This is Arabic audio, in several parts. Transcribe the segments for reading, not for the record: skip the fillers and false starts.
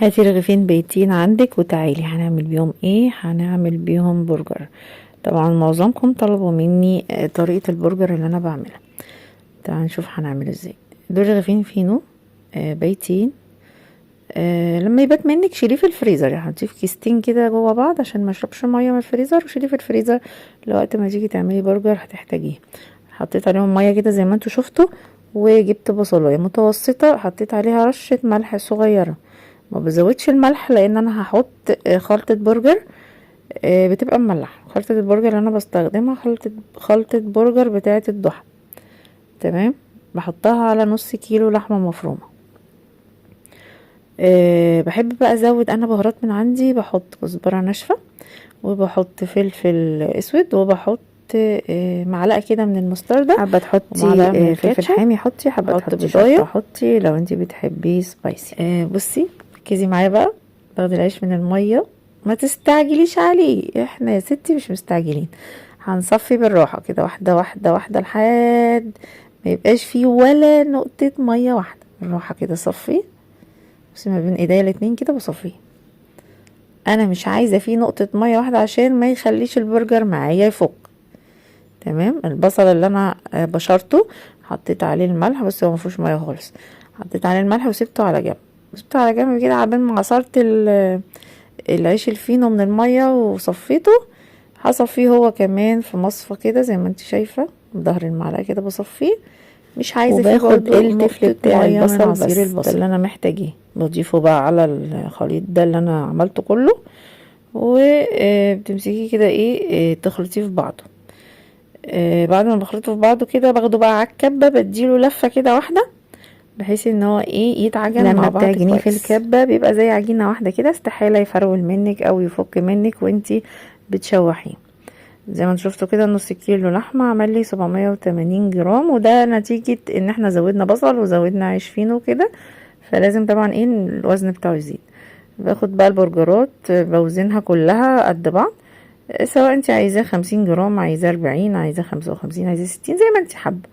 هاتي رغيفين بيتين عندك وتعالي هنعمل بيهم ايه؟ هنعمل بيهم برجر. طبعا معظمكم طلبوا مني طريقة البرجر اللي انا بعملها. تعالوا نشوف هنعمل ازاي. دول رغيفين فينو بيتين. لما يبات منك شيليه في الفريزر، يعني حطيه في كيستين كده جوه بعض عشان ما يشربش ميه من الفريزر، وشيليه في الفريزر لوقت ما تيجي تعملي برجر هتحتاجيه. حطيت عليهم ميه كده زي ما انتوا شفتوا، وجبت بصلايه متوسطه حطيت عليها رشه ملح صغيره. ما بزودش الملح لان انا هحط خلطة برجر بتبقى مملحة. خلطة البرجر اللي انا بستخدمها خلطة برجر بتاعة الضحى. تمام. بحطها على نص كيلو لحمة مفرومة. بحب بقى ازود انا بهارات من عندي، بحط كزبرة ناشفة وبحط فلفل اسود وبحط معلقة كده من المستردة. حابة تحطي فلفل حامي حطي، حابة تحطي شطة حطي لو انتي بتحبيه سبايسي. بصي ركزي معايا بقى. تاخدي العيش من المية، ما تستعجليش عليه، احنا يا ستي مش مستعجلين. هنصفي بالراحة كده واحدة واحدة واحدة لحد ما يبقاش فيه ولا نقطة مية واحدة. بالراحة كده صفيه. بصي ما بين ايديا الاتنين كده بصفيه. انا مش عايزة فيه نقطة مية واحدة عشان ما يخليش البرجر معايا يفك. تمام. البصل اللي انا بشرته حطيت عليه الملح، بس هو مفيهوش ميه خالص. حطيت عليه الملح وسبته على جنب. سبته على جنب كده عبال ما عصرت العيش الفينو من الميه وصفيته. هصفيه هو كمان في مصفى كده زي ما انت شايفه بظهر المعلقه كده بصفيه. مش عايزه فيه برضه التفل بتاع البصل، عصير البصل اللي انا محتاجاه بضيفه بقى على الخليط ده اللي انا عملته كله. وبتمسكيه كده ايه تخلطيه في بعضه. بعد ما بخلطه في بعضه كده باخده بقى على الكبه، بديله لفه كده واحده بحيث ان هو ايه يتعجن مع بعض. لما بتعجنيه في الكبه بيبقى زي عجينه واحده كده، استحاله يفرول منك او يفك منك وانتي بتشوحيه. زي ما انتوا شفتوا كده نص كيلو لحمه عمل لي 780 جرام، وده نتيجه ان احنا زودنا بصل وزودنا عيش فينو كده، فلازم طبعا ايه الوزن بتاعه يزيد. باخد بقى البرجرات بوزنها كلها قد بعض، سواء انت عايزاه 50 جرام، عايزاه 40، عايزاه 55، عايزاه 60، زي ما انت حابه.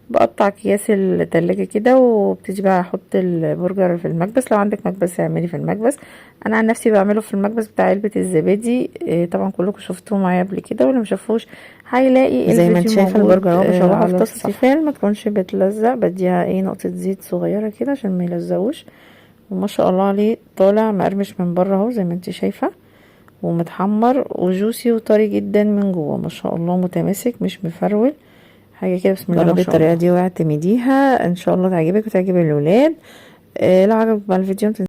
بقطع اكياس التلاجة كده وبتيجي بقى احط البرجر في المكبس. لو عندك مكبس اعملي في المكبس. انا عن نفسي بعمله في المكبس بتاع علبة الزبادي. طبعا كلكم شفتوه معايا قبل كده، واللي مشافوش هيلاقي زي ما انت شايفه البرجر اهو بشوحه في طاسه تيفال ما تكونش بتلزق. بديها ايه نقطه زيت صغيره كده عشان ما يلزقوش. وما شاء الله عليه طالع مقرمش من بره اهو زي ما انت شايفه، ومتحمر وجوسي وطري جدا من جوه. ما شاء الله متماسك مش مفرول حاجه كده. بسم الله ما شاء الله. جربي الطريقه دي واعتمديها ان شاء الله تعجبك وتعجب الولاد. لو عجبك بقى الفيديو